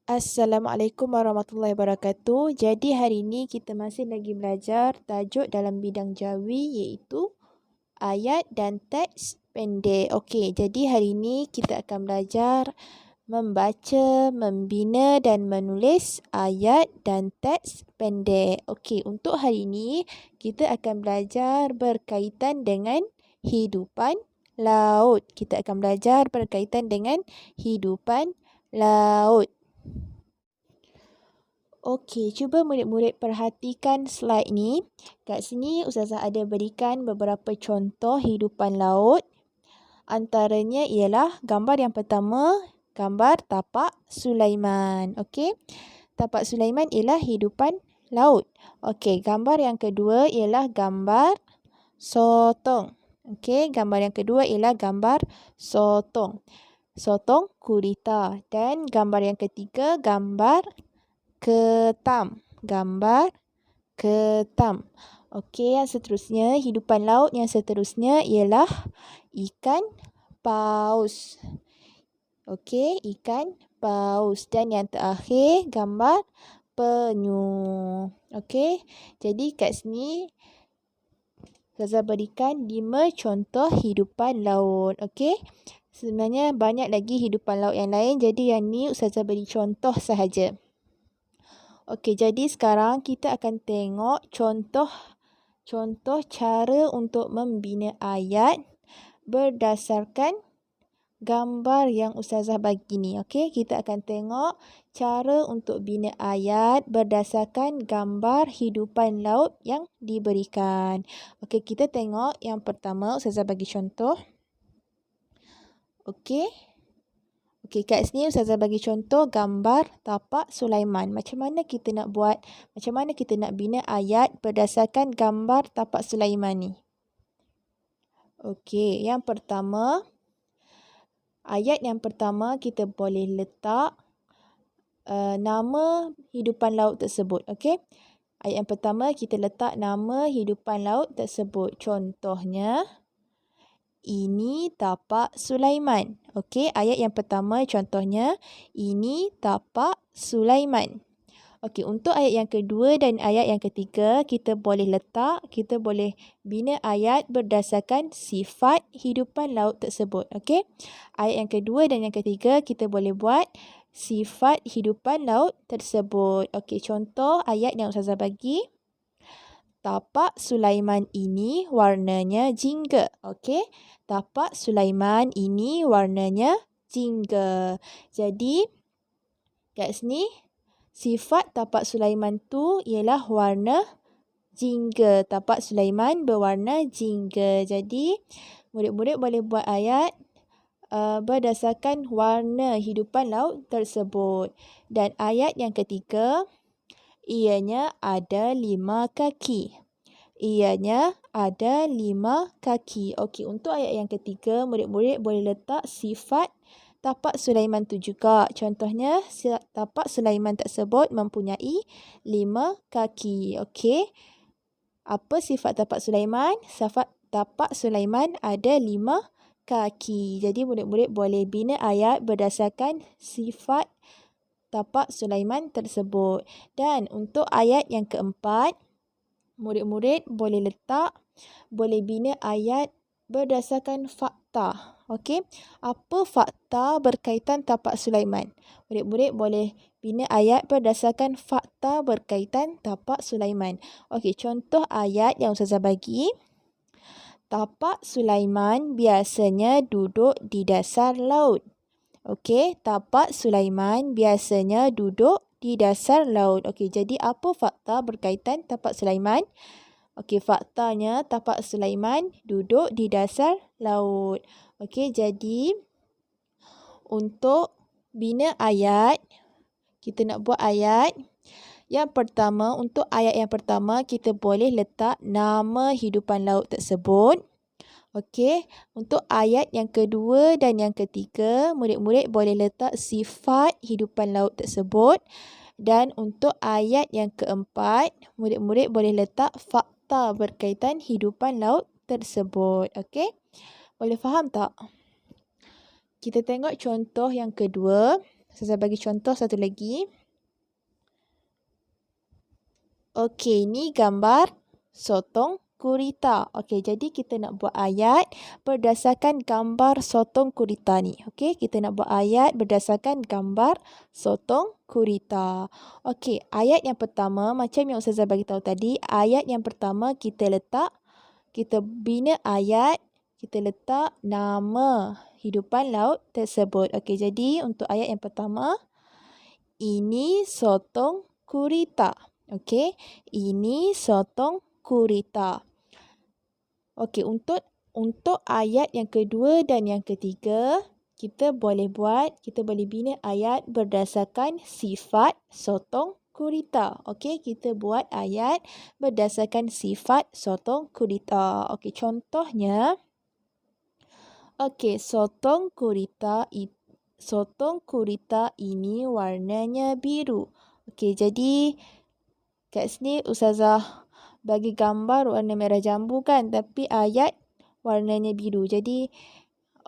Assalamualaikum warahmatullahi wabarakatuh. Jadi hari ini kita masih lagi belajar tajuk dalam bidang jawi iaitu ayat dan teks pendek. Okey, jadi hari ini kita akan belajar membaca, membina dan menulis ayat dan teks pendek. Okey, untuk hari ini kita akan belajar berkaitan dengan hidupan laut. Kita akan belajar berkaitan dengan hidupan laut. Okey, cuba murid-murid perhatikan slide ni. Kat sini Ustazah ada berikan beberapa contoh hidupan laut. Antaranya ialah gambar yang pertama, gambar tapak Sulaiman. Okey. Tapak Sulaiman ialah hidupan laut. Okey, gambar yang kedua ialah gambar sotong. Okey, gambar yang kedua ialah gambar sotong. Sotong gurita. Dan gambar yang ketiga gambar ketam. Gambar ketam. Okey, yang seterusnya, hidupan laut yang seterusnya ialah ikan paus. Okey, ikan paus. Dan yang terakhir, gambar penyu. Okey, jadi kat sini Ustazah berikan 5 contoh hidupan laut. Okey, sebenarnya banyak lagi hidupan laut yang lain. Jadi yang ni Ustazah beri contoh sahaja. Okey, jadi sekarang kita akan tengok contoh cara untuk membina ayat berdasarkan gambar yang Ustazah bagi ni. Okey, kita akan tengok cara untuk bina ayat berdasarkan gambar hidupan laut yang diberikan. Okey, kita tengok yang pertama Ustazah bagi contoh. Okey. Okey, kat sini Ustazah bagi contoh gambar tapak Sulaiman. Macam mana kita nak buat, macam mana kita nak bina ayat berdasarkan gambar tapak Sulaiman ni? Okey, yang pertama, ayat yang pertama kita boleh letak nama hidupan laut tersebut. Okey, ayat yang pertama kita letak nama hidupan laut tersebut. Contohnya, ini tapak Sulaiman. Okey, ayat yang pertama contohnya, ini tapak Sulaiman. Okey, untuk ayat yang kedua dan ayat yang ketiga, kita boleh bina ayat berdasarkan sifat hidupan laut tersebut. Okey, ayat yang kedua dan yang ketiga, kita boleh buat sifat hidupan laut tersebut. Okey, contoh ayat yang Ustazah bagi. Tapak Sulaiman ini warnanya jingga. Okey, tapak Sulaiman ini warnanya jingga. Jadi, kat sini, sifat tapak Sulaiman tu ialah warna jingga. Tapak Sulaiman berwarna jingga. Jadi, murid-murid boleh buat ayat berdasarkan warna hidupan laut tersebut. Dan ayat yang ketiga, ianya ada 5 kaki. Ianya ada 5 kaki. Okey, untuk ayat yang ketiga, murid-murid boleh letak sifat tapak Sulaiman tu juga. Contohnya, tapak Sulaiman tersebut mempunyai 5 kaki. Okey, apa sifat tapak Sulaiman? Sifat tapak Sulaiman ada 5 kaki. Jadi, murid-murid boleh bina ayat berdasarkan sifat tapak Sulaiman tersebut. Dan untuk ayat yang keempat, murid-murid boleh bina ayat berdasarkan fakta. Okey, apa fakta berkaitan tapak Sulaiman? Murid-murid boleh bina ayat berdasarkan fakta berkaitan tapak Sulaiman. Okey, contoh ayat yang Ustazah bagi. Tapak Sulaiman biasanya duduk di dasar laut. Okey, tapak Sulaiman biasanya duduk di dasar laut. Okey, jadi apa fakta berkaitan tapak Sulaiman? Okey, faktanya tapak Sulaiman duduk di dasar laut. Okey, jadi untuk bina ayat, kita nak buat ayat. Yang pertama, untuk ayat yang pertama, kita boleh letak nama hidupan laut tersebut. Okey, untuk ayat yang kedua dan yang ketiga, murid-murid boleh letak sifat hidupan laut tersebut. Dan untuk ayat yang keempat, murid-murid boleh letak fakta berkaitan hidupan laut tersebut. Okey, boleh faham tak? Kita tengok contoh yang kedua. Saya bagi contoh satu lagi. Okey, ni gambar sotong gurita. Okey, jadi kita nak buat ayat berdasarkan gambar sotong gurita ni. Okey, kita nak buat ayat berdasarkan gambar sotong gurita. Okey, ayat yang pertama macam yang Ustazah bagi tahu tadi, ayat yang pertama kita bina ayat, kita letak nama hidupan laut tersebut. Okey, jadi untuk ayat yang pertama, ini sotong gurita. Okey, ini sotong gurita. Okey, untuk ayat yang kedua dan yang ketiga, kita boleh bina ayat berdasarkan sifat sotong gurita. Okey, kita buat ayat berdasarkan sifat sotong gurita. Okey, contohnya, okey, sotong gurita ini warnanya biru. Okey, jadi kat sini Ustazah bagi gambar warna merah jambu kan, tapi ayat warnanya biru. Jadi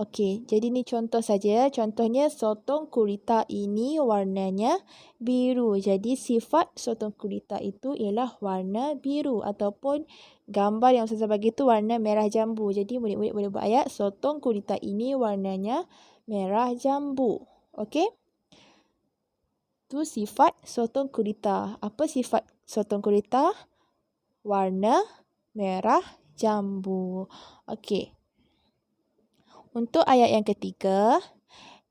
okey, jadi ni contoh saja. Contohnya sotong gurita ini warnanya biru. Jadi sifat sotong gurita itu ialah warna biru, ataupun gambar yang Ustazah bagi tu warna merah jambu. Jadi murid-murid boleh buat ayat sotong gurita ini warnanya merah jambu. Okey? Tu sifat sotong gurita. Apa sifat sotong gurita? Warna merah jambu. Okey. Untuk ayat yang ketiga,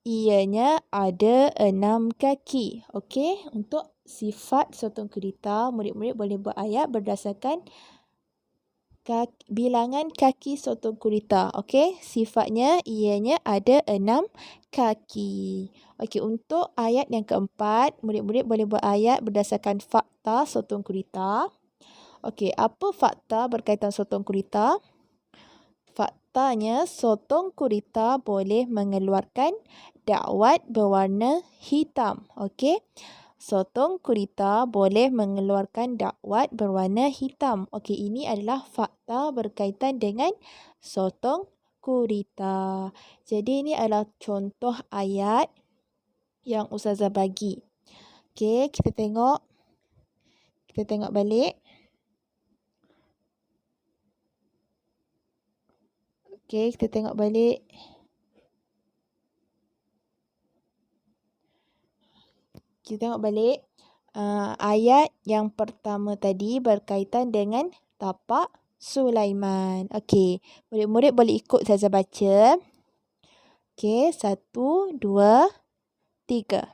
ianya ada 6 kaki. Okey, untuk sifat sotong gurita, murid-murid boleh buat ayat berdasarkan bilangan kaki sotong gurita. Okey, sifatnya ianya ada 6 kaki. Okey, untuk ayat yang keempat, murid-murid boleh buat ayat berdasarkan fakta sotong gurita. Okey, apa fakta berkaitan sotong gurita? Faktanya, sotong gurita boleh mengeluarkan dakwat berwarna hitam. Okey, sotong gurita boleh mengeluarkan dakwat berwarna hitam. Okey, ini adalah fakta berkaitan dengan sotong gurita. Jadi ini adalah contoh ayat yang Ustazah bagi. Okey, kita tengok balik. Okey, kita tengok balik. Ayat yang pertama tadi berkaitan dengan tapak Sulaiman. Okey, murid-murid boleh ikut saya baca. Okey, 1, 2, 3.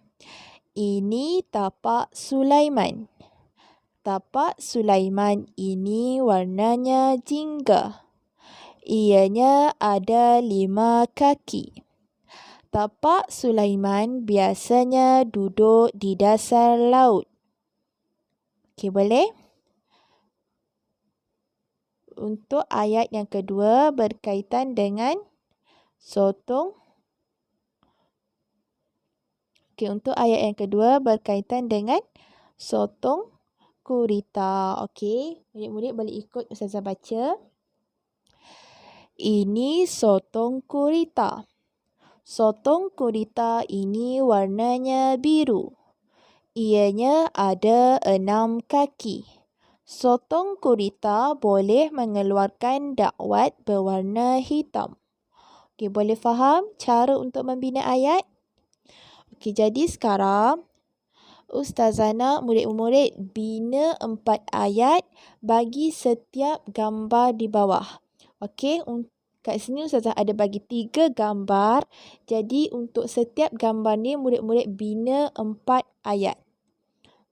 Ini tapak Sulaiman. Tapak Sulaiman ini warnanya jingga. Ianya ada 5 kaki. Tapak Sulaiman biasanya duduk di dasar laut. Okey, boleh? Untuk ayat yang kedua berkaitan dengan sotong. Okey, untuk ayat yang kedua berkaitan dengan sotong gurita. Okey, murid-murid boleh ikut Ustazah baca. Ini sotong gurita. Sotong gurita ini warnanya biru. Ianya ada 6 kaki. Sotong gurita boleh mengeluarkan dakwat berwarna hitam. Okey, boleh faham cara untuk membina ayat? Okey, jadi sekarang Ustazah nak murid-murid bina 4 ayat bagi setiap gambar di bawah. Okey, kat sini Ustazah ada bagi 3 gambar. Jadi untuk setiap gambar ni murid-murid bina 4 ayat.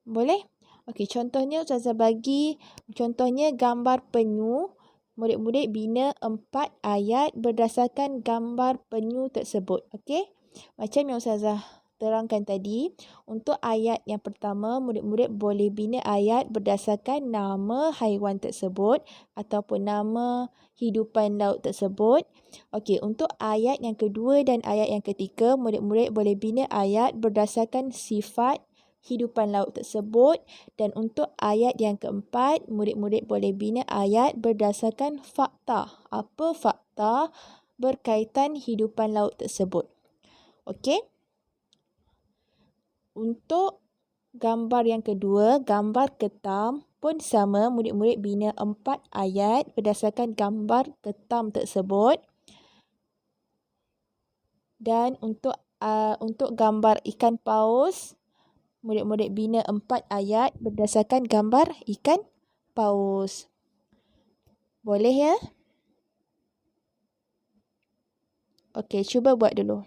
Boleh? Okey, contohnya Ustazah bagi gambar penyu. Murid-murid bina 4 ayat berdasarkan gambar penyu tersebut. Okey? Macam yang Ustazah terangkan tadi, untuk ayat yang pertama, murid-murid boleh bina ayat berdasarkan nama haiwan tersebut ataupun nama hidupan laut tersebut. Okey, untuk ayat yang kedua dan ayat yang ketiga, murid-murid boleh bina ayat berdasarkan sifat hidupan laut tersebut. Dan untuk ayat yang keempat, murid-murid boleh bina ayat berdasarkan fakta. Apa fakta berkaitan hidupan laut tersebut? Okey? Untuk gambar yang kedua, gambar ketam pun sama. Murid-murid bina 4 ayat berdasarkan gambar ketam tersebut. Dan untuk gambar ikan paus, murid-murid bina 4 ayat berdasarkan gambar ikan paus. Boleh ya? Okey, cuba buat dulu.